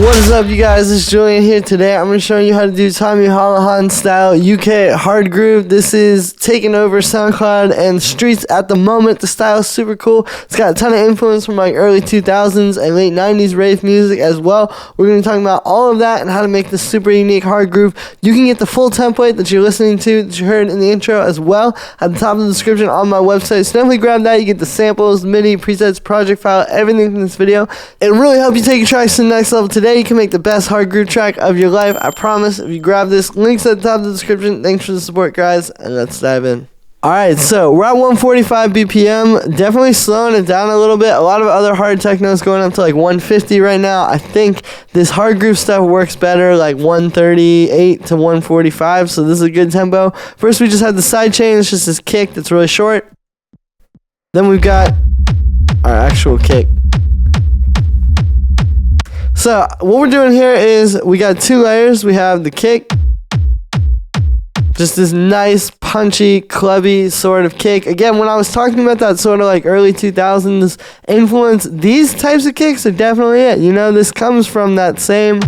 What is up, you guys? It's Julian here. Today I'm going to show you how to do Tommy Holohan style UK Hardgroove. This is taking over SoundCloud and streets at the moment. The style is super cool. It's got a ton of influence from like early 2000s and late 90s rave music as well. We're going to be talking about all of that and how to make this super unique Hardgroove. You can get the full template that you're listening to, that you heard in the intro as well, at the top of the description on my website. So definitely grab that. You get the samples, MIDI, presets, project file, everything from this video. It'll really help you take your tracks to the next level. Today you can make the best Hardgroove track of your life. I promise. If you grab this, links at the top of the description. Thanks for the support, guys, and let's dive in. Alright, so we're at 145 BPM, definitely slowing it down a little bit. A lot of other hard techno is going up to like 150 right now. I think this Hardgroove stuff works better like 138 to 145, so this is a good tempo. First we just had the side chain. It's just this kick that's really short. Then we've got our actual kick. So what we're doing here is we got two layers. We have the kick, just this nice punchy clubby sort of kick. Again, when I was talking about that sort of like early 2000s influence, these types of kicks are definitely it. You know, this comes from that same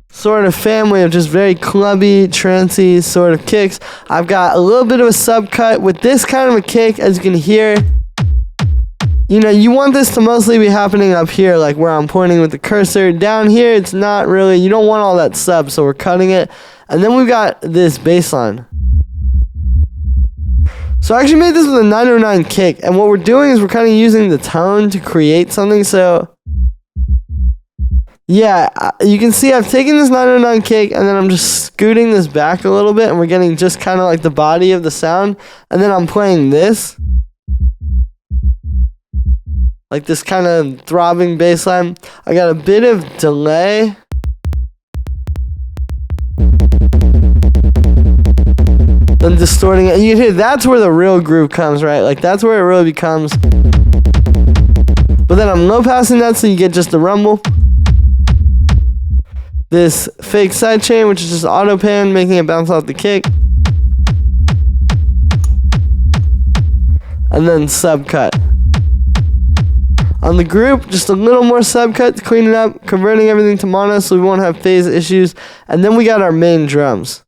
sort of family of just very clubby, trancey sort of kicks. I've got a little bit of a subcut with this kind of a kick, as you can hear. You know, you want this to mostly be happening up here, like where I'm pointing with the cursor. Down here, it's not really, you don't want all that sub, so we're cutting it. And then we've got this bass line. So I actually made this with a 909 kick, and what we're doing is we're kind of using the tone to create something. So yeah, you can see I've taken this 909 kick, and then I'm just scooting this back a little bit, and we're getting just kind of like the body of the sound. And then I'm playing this, like this kind of throbbing bass line. I got a bit of delay. Then distorting it. And you can hear that's where the real groove comes, right? Like that's where it really becomes. But then I'm low passing that so you get just the rumble. This fake side chain, which is just auto pan, making it bounce off the kick. And then subcut. On the group, just a little more subcut to clean it up, converting everything to mono so we won't have phase issues. And then we got our main drums.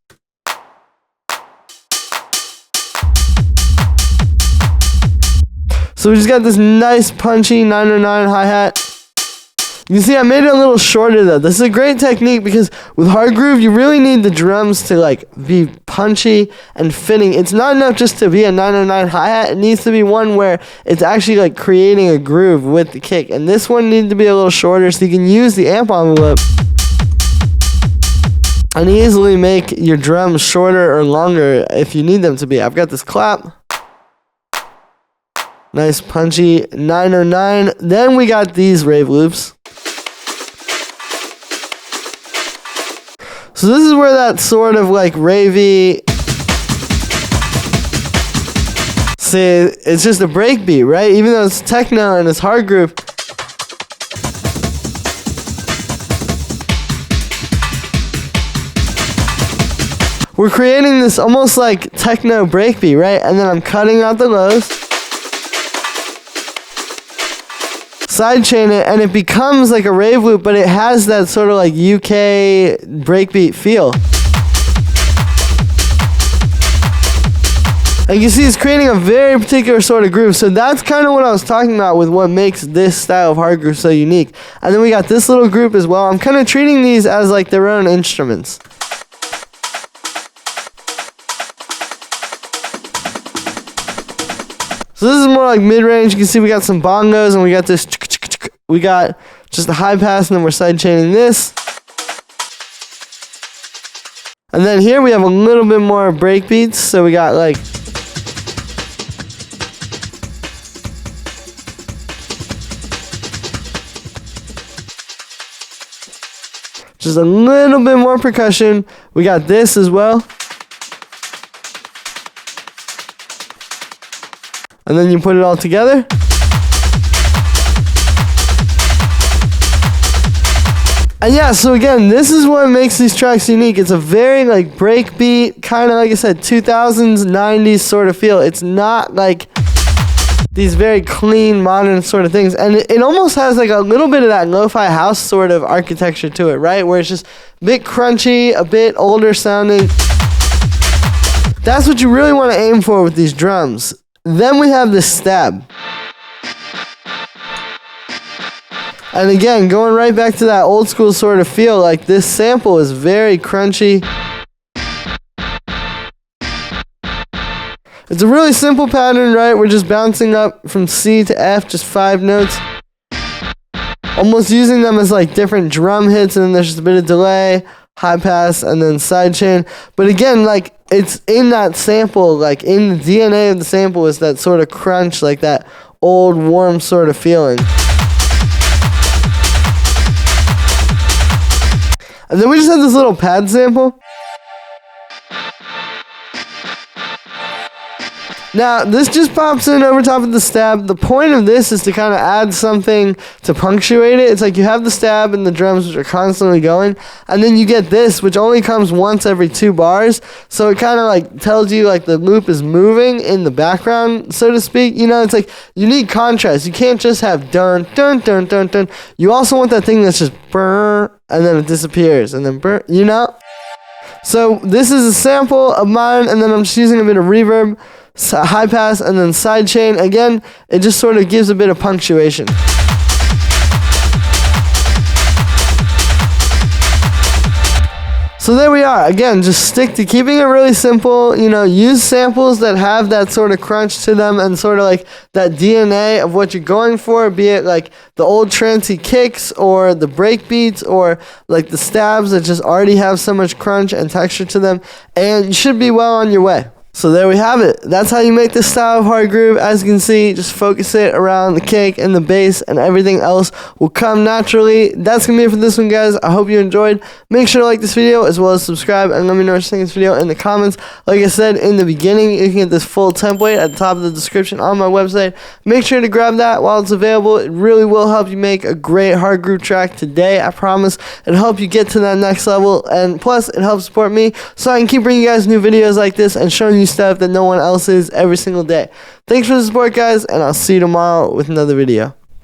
So we just got this nice punchy 909 hi-hat. You can see I made it a little shorter though. This is a great technique because with Hardgroove, you really need the drums to like be punchy and fitting. It's not enough just to be a 909 hi-hat. It needs to be one where it's actually like creating a groove with the kick. And this one needs to be a little shorter so you can use the amp envelope and easily make your drums shorter or longer if you need them to be. I've got this clap. Nice punchy 909. Then we got these rave loops. So this is where that sort of like ravey, see, it's just a breakbeat, right? Even though it's techno and it's Hardgroove. We're creating this almost like techno breakbeat, right? And then I'm cutting out the lows. Sidechain it, and it becomes like a rave loop, but it has that sort of like UK breakbeat feel. And you see it's creating a very particular sort of groove. So that's kind of what I was talking about with what makes this style of Hardgroove so unique. And then we got this little group as well. I'm kind of treating these as like their own instruments. So this is more like mid-range. You can see we got some bongos and we got this. We got just a high pass and then we're side chaining this. And then here we have a little bit more break beats. So we got like just a little bit more percussion. We got this as well. And then you put it all together. And yeah, so again, this is what makes these tracks unique. It's a very like breakbeat, kind of like I said, 2000s, 90s sort of feel. It's not like these very clean, modern sort of things. And it almost has like a little bit of that lo-fi house sort of architecture to it, right? Where it's just a bit crunchy, a bit older sounding. That's what you really want to aim for with these drums. Then we have the stab. And again, going right back to that old school sort of feel, like this sample is very crunchy. It's a really simple pattern, right? We're just bouncing up from C to F, just 5 notes. Almost using them as like different drum hits, and then there's just a bit of delay, high pass, and then sidechain. But again, like it's in that sample, like in the DNA of the sample is that sort of crunch, like that old warm sort of feeling. And then we just have this little pad sample. Now, this just pops in over top of the stab. The point of this is to kind of add something to punctuate it. It's like you have the stab and the drums, which are constantly going, and then you get this, which only comes once every 2 bars. So it kind of like tells you like the loop is moving in the background, so to speak. You know, it's like you need contrast. You can't just have dun, dun, dun, dun, dun. You also want that thing that's just brr, and then it disappears, and then brr, you know? So this is a sample of mine, and then I'm just using a bit of reverb, high pass, and then sidechain. Again, it just sort of gives a bit of punctuation. So there we are. Again, just stick to keeping it really simple. You know, use samples that have that sort of crunch to them and sort of like that DNA of what you're going for, be it like the old trancy kicks or the break beats or like the stabs that just already have so much crunch and texture to them, and you should be well on your way. So there we have it. That's how you make this style of hard groove. As you can see, just focus it around the kick and the bass, and everything else will come naturally. That's going to be it for this one, guys. I hope you enjoyed. Make sure to like this video as well as subscribe, and let me know what you think of this video in the comments. Like I said in the beginning, you can get this full template at the top of the description on my website. Make sure to grab that while it's available. It really will help you make a great hard groove track today. I promise it'll help you get to that next level, and plus it helps support me so I can keep bringing you guys new videos like this and showing you stuff that no one else is every single day. Thanks for the support, guys, and I'll see you tomorrow with another video.